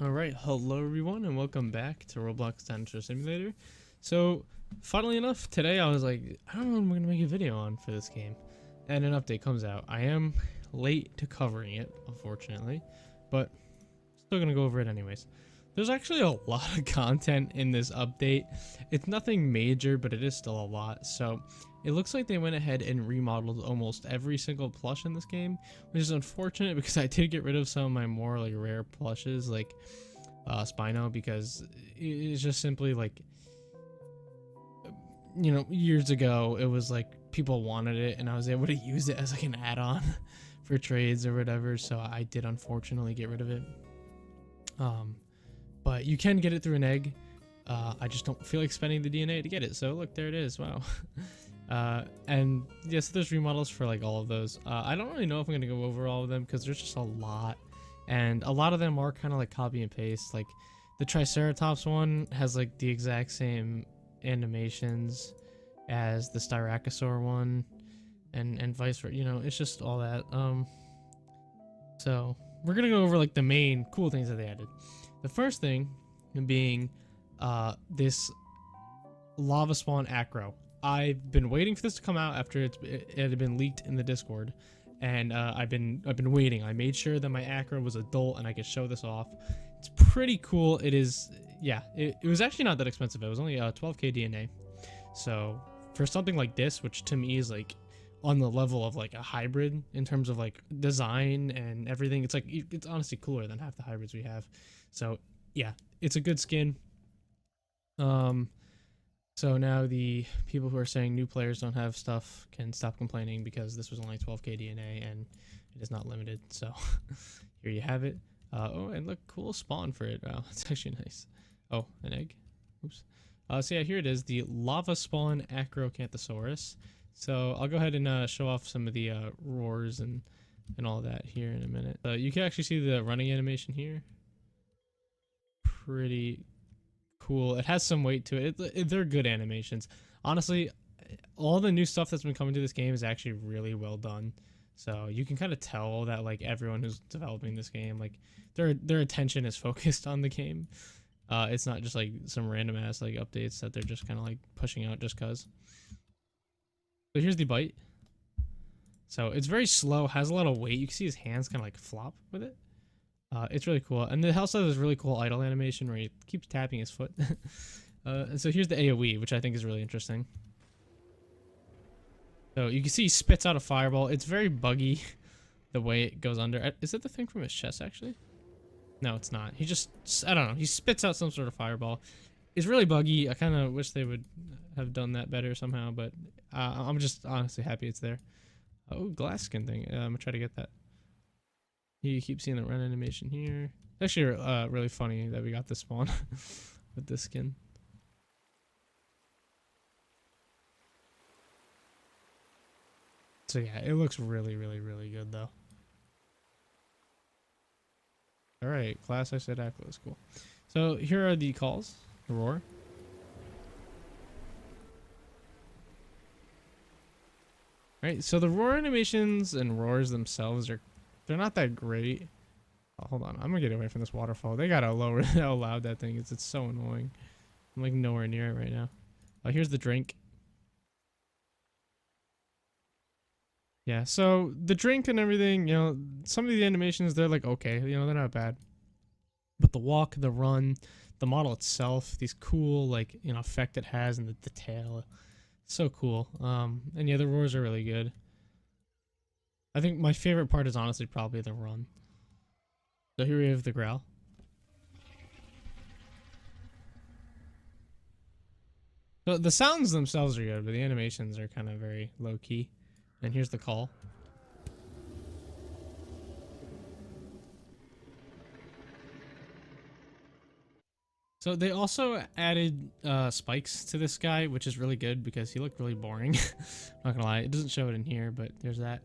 Alright, hello everyone and welcome back to Roblox Dinosaur Simulator. So, funnily enough, today I was like, I don't know what I'm going to make a video on for this game. And an update comes out. I am late to covering it, unfortunately, but still going to go over it anyways. There's actually a lot of content in this update. It's nothing major, but it is still a lot. So, it looks like they went ahead and remodeled almost every single plush in this game, which is unfortunate because I did get rid of some of my more like rare plushes, like Spino, because it's just simply like, years ago it was like people wanted it and I was able to use it as like an add-on for trades or whatever, so I did unfortunately get rid of it. But you can get it through an egg. I just don't feel like spending the DNA to get it, so look, there it is. Wow. And yes, there's remodels for like all of those. I don't really know if I'm gonna go over all of them because there's just a lot, and a lot of them are kind of like copy and paste. Like the Triceratops one has like the exact same animations as the Styracosaur one, and vice versa. It's just all that. So we're gonna go over like the main cool things that they added. The first thing being this lava spawn acro. I've been waiting for this to come out after it had been leaked in the Discord, and I've been waiting. I made sure that my acro was adult and I could show this off. It's pretty cool. It is, yeah. It was actually not that expensive. It was only 12k DNA. So for something like this, which to me is like on the level of like a hybrid in terms of like design and everything, it's honestly cooler than half the hybrids we have. So yeah, it's a good skin. So now the people who are saying new players don't have stuff can stop complaining because this was only 12k DNA and it is not limited. So here you have it. Oh, and look, cool spawn for it. Wow, it's actually nice. Oh, an egg. Oops. So yeah, here it is, the lava spawn Acrocanthosaurus. So I'll go ahead and show off some of the roars and all that here in a minute. You can actually see the running animation here. Pretty cool. It has some weight to it. They're good animations. Honestly, all the new stuff that's been coming to this game is actually really well done. So you can kind of tell that like everyone who's developing this game, like their attention is focused on the game. It's not just like some random ass like updates that they're just kind of like pushing out just cause. So here's the bite. So it's very slow, has a lot of weight. You can see his hands kind of like flop with it. It's really cool, and it also has this really cool idle animation where he keeps tapping his foot. And so here's the AoE, which I think is really interesting. So you can see he spits out a fireball. It's very buggy the way it goes under. Is it the thing from his chest, actually? No, it's not. He just, I don't know, he spits out some sort of fireball. It's really buggy. I kind of wish they would have done that better somehow, but I'm just honestly happy it's there. Oh, glass skin thing. I'm gonna try to get that. You keep seeing the run animation here. It's actually really funny that we got this spawn with this skin. So yeah, it looks really, really, really good though. Alright, class I said Aqua is cool. So here are the calls. Roar. Alright, so the roar animations and roars themselves they're not that great. Oh, hold on, I'm gonna get away from this waterfall. They gotta lower how loud that thing is. It's so annoying. I'm like nowhere near it right now. Oh, here's the drink. Yeah, so the drink and everything, some of the animations, they're like okay, they're not bad. But the walk, the run, the model itself, these cool like effect it has, and the tail, so cool. And yeah, the roars are really good. I think my favorite part is honestly probably the run. So here we have the growl. So the sounds themselves are good, but the animations are kind of very low key. And here's the call. So they also added spikes to this guy, which is really good because he looked really boring. Not gonna lie, it doesn't show it in here, but there's that.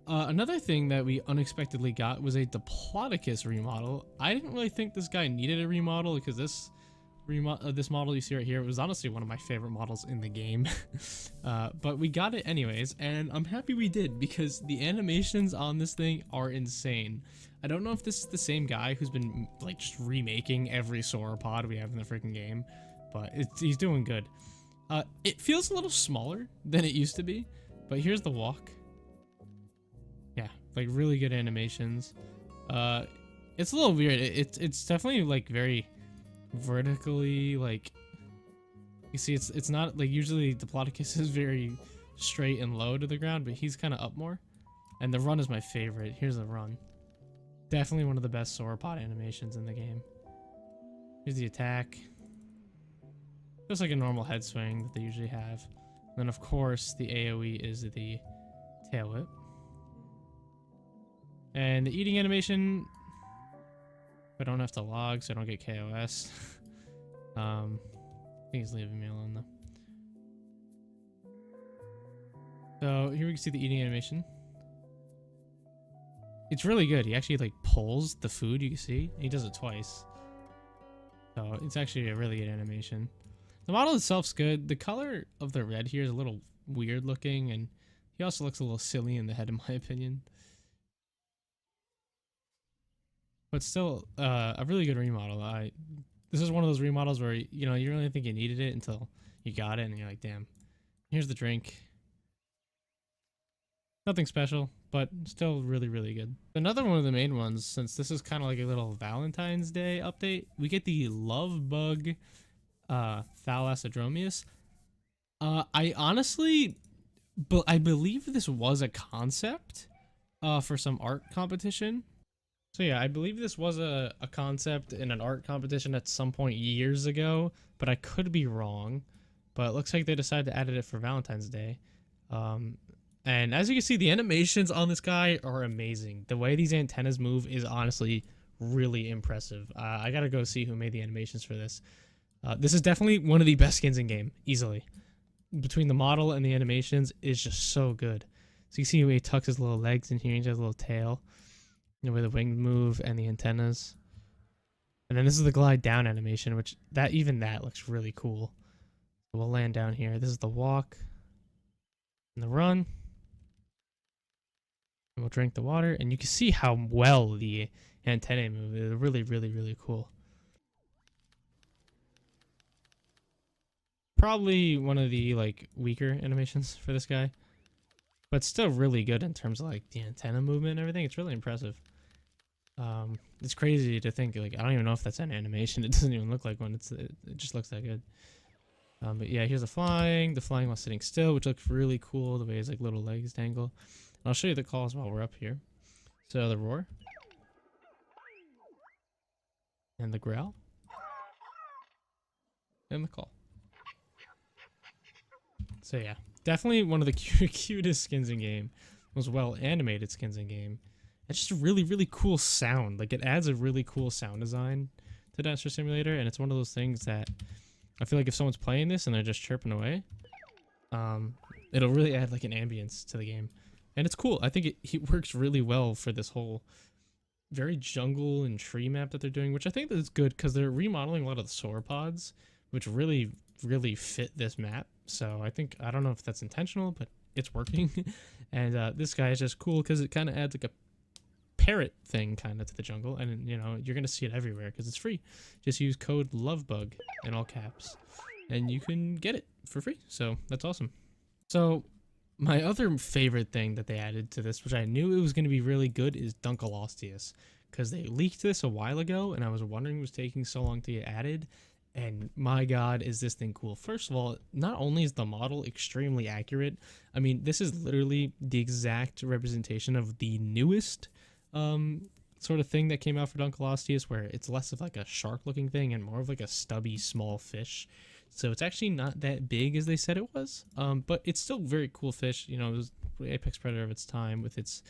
Another thing that we unexpectedly got was a Diplodocus remodel. I didn't really think this guy needed a remodel because this this model you see right here was honestly one of my favorite models in the game. But we got it anyways, and I'm happy we did because the animations on this thing are insane. I don't know if this is the same guy who's been like just remaking every sauropod we have in the freaking game, but he's doing good. It feels a little smaller than it used to be, but here's the walk. Yeah, like really good animations. It's a little weird. It's definitely like very vertically, like you see it's not like usually Diplodocus is very straight and low to the ground, but he's kind of up more. And the run is my favorite. Here's the run. Definitely one of the best sauropod animations in the game. Here's the attack. Just like a normal head swing that they usually have. And then of course the AoE is the tail whip. And the eating animation, I don't have to log so I don't get KOS. I think he's leaving me alone though. So here we can see the eating animation. It's really good. He actually like pulls the food, you can see. And he does it twice. So it's actually a really good animation. The model itself's good. The color of the red here is a little weird looking, and he also looks a little silly in the head in my opinion. But still, a really good remodel. This is one of those remodels where, you know, you don't really think you needed it until you got it and you're like, damn. Here's the drink. Nothing special, but still really, really good. Another one of the main ones, since this is kind of like a little Valentine's Day update, we get the Love Bug Thalassodromius. I honestly, I believe this was a concept for some art competition. So yeah, I believe this was a concept in an art competition at some point years ago, but I could be wrong. But it looks like they decided to add it for Valentine's Day. And as you can see, the animations on this guy are amazing. The way these antennas move is honestly really impressive. I gotta go see who made the animations for this. This is definitely one of the best skins in game, easily. Between the model and the animations, is just so good. So you see where he tucks his little legs in here, he has a little tail. You know, where the wings move and the antennas. And then this is the glide down animation, which even that looks really cool. So we'll land down here. This is the walk and the run. And we'll drink the water, and you can see how well the antennae move. It's really, really, really cool. Probably one of the like weaker animations for this guy, but still really good in terms of like the antenna movement and everything. It's really impressive. It's crazy to think, like, I don't even know if that's an animation. It doesn't even look like one. It just looks that good. But yeah, here's the flying while sitting still, which looks really cool, the way his like little legs dangle. And I'll show you the calls while we're up here. So the roar and the growl and the call. So yeah, definitely one of the cutest skins in game, most well animated skins in game. It's just a really, really cool sound. Like, it adds a really cool sound design to Dinosaur Simulator, and it's one of those things that I feel like if someone's playing this and they're just chirping away, it'll really add like an ambience to the game. And it's cool. I think it works really well for this whole very jungle and tree map that they're doing, which I think is good because they're remodeling a lot of the sauropods, which really, really fit this map. So I don't know if that's intentional, but it's working. And this guy is just cool because it kind of adds like a parrot thing kind of to the jungle, and you know, you're gonna see it everywhere because it's free. Just use code LOVEBUG in all caps and you can get it for free. So that's awesome. So my other favorite thing that they added to this, which I knew it was going to be really good, is Dunkleosteus, because they leaked this a while ago and I was wondering it was taking so long to get added. And my god, is this thing cool. First of all, not only is the model extremely accurate, I mean, this is literally the exact representation of the newest sort of thing that came out for Dunkleosteus, where it's less of like a shark looking thing and more of like a stubby small fish. So it's actually not that big as they said it was, but it's still very cool fish. You know, it was the apex predator of its time with its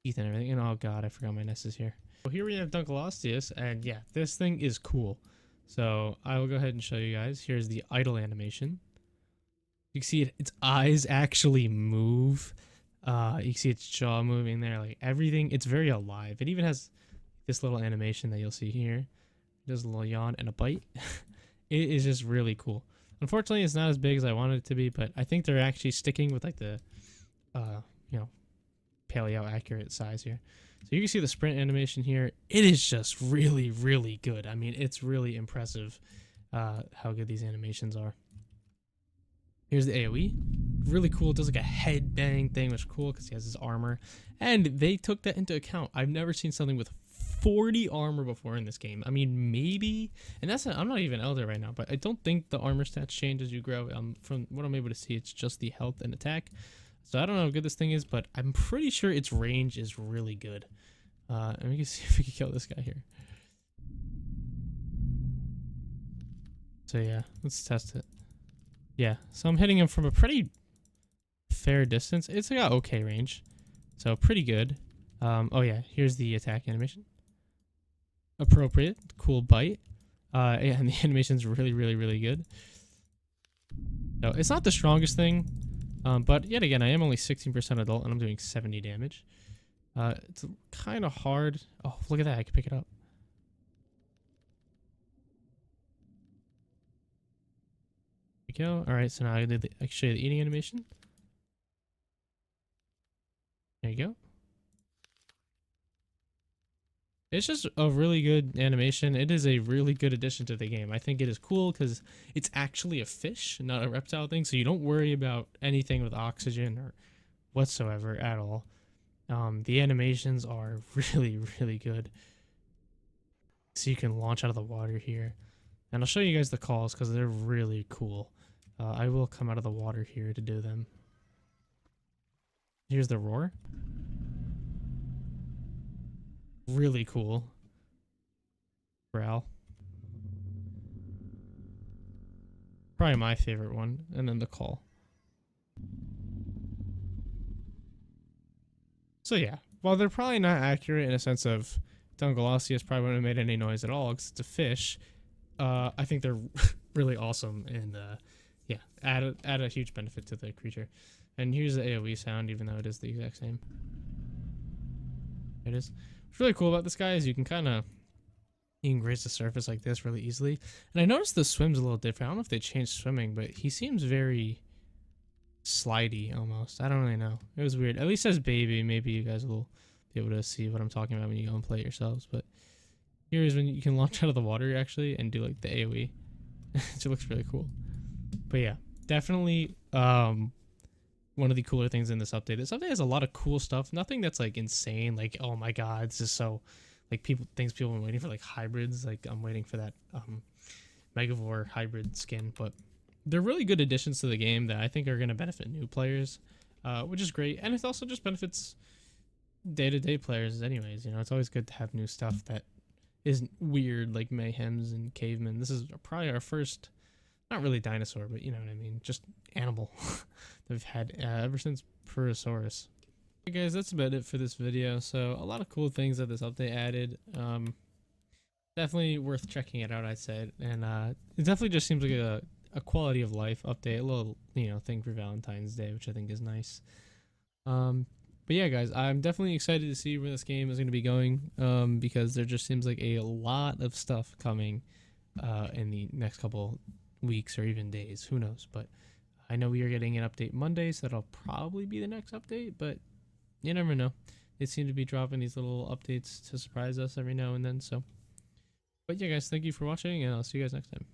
teeth and everything. And oh god, I forgot my nest is here. So here we have Dunkleosteus, and yeah, this thing is cool. So I will go ahead and show you guys. Here's the idle animation. You can see its eyes actually move. You can see its jaw moving there, like everything. It's very alive. It even has this little animation that you'll see here. It does a little yawn and a bite. it is just really cool. Unfortunately, it's not as big as I wanted it to be, but I think they're actually sticking with like the, you know, paleo accurate size here. So you can see the sprint animation here. It is just really, really good. I mean, it's really impressive how good these animations are. Here's the AoE. Really cool. It does like a head bang thing, which is cool because he has his armor. And they took that into account. I've never seen something with 40 armor before in this game. I mean, maybe, and I'm not even elder right now, but I don't think the armor stats change as you grow. From what I'm able to see, it's just the health and attack. So I don't know how good this thing is, but I'm pretty sure its range is really good. And we can see if we can kill this guy here. So yeah, let's test it. Yeah, so I'm hitting him from a pretty fair distance. It's got okay range, so pretty good. Oh yeah, here's the attack animation. Appropriate, cool bite. Yeah, and the animation's really, really, really good. So it's not the strongest thing, but yet again, I am only 16% adult, and I'm doing 70 damage. It's kind of hard. Oh, look at that! I can pick it up. There we go. All right, so now I can show you the eating animation. There you go. It's just a really good animation. It is a really good addition to the game. I think it is cool because it's actually a fish, not a reptile thing. So you don't worry about anything with oxygen or whatsoever at all. The animations are really, really good. So you can launch out of the water here. And I'll show you guys the calls because they're really cool. I will come out of the water here to do them. Here's the roar. Really cool. Growl. Probably my favorite one. And then the call. So yeah, while they're probably not accurate in a sense of Dungalossius probably wouldn't have made any noise at all because it's a fish, I think they're really awesome and yeah, add a huge benefit to the creature. And here's the AoE sound, even though it is the exact same. It is. What's really cool about this guy is you can graze the surface like this really easily. And I noticed the swim's a little different. I don't know if they changed swimming, but he seems very slidey almost. I don't really know. It was weird. At least as baby, maybe you guys will be able to see what I'm talking about when you go and play it yourselves. But here's when you can launch out of the water actually and do like the AoE. It looks really cool. But yeah, definitely one of the cooler things in this update. This update has a lot of cool stuff. Nothing that's like insane, like oh my god, this is so like people have been waiting for like hybrids. Like I'm waiting for that Megavore hybrid skin, but they're really good additions to the game that I think are going to benefit new players, which is great. And it also just benefits day-to-day players anyways. You know, it's always good to have new stuff that isn't weird like mayhems and cavemen. This is probably our first, not really dinosaur, but you know what I mean, just animal that we've had ever since Purosaurus. Hey guys, that's about it for this video. So a lot of cool things that this update added. Definitely worth checking it out, I'd say. And it definitely just seems like a quality of life update, a little, you know, thing for Valentine's Day, which I think is nice. But yeah, guys, I'm definitely excited to see where this game is going to be going, because there just seems like a lot of stuff coming in the next couple weeks or even days. Who knows? But I know we are getting an update Monday, so that'll probably be the next update, but you never know. They seem to be dropping these little updates to surprise us every now and then, so. But yeah, guys, thank you for watching, and I'll see you guys next time.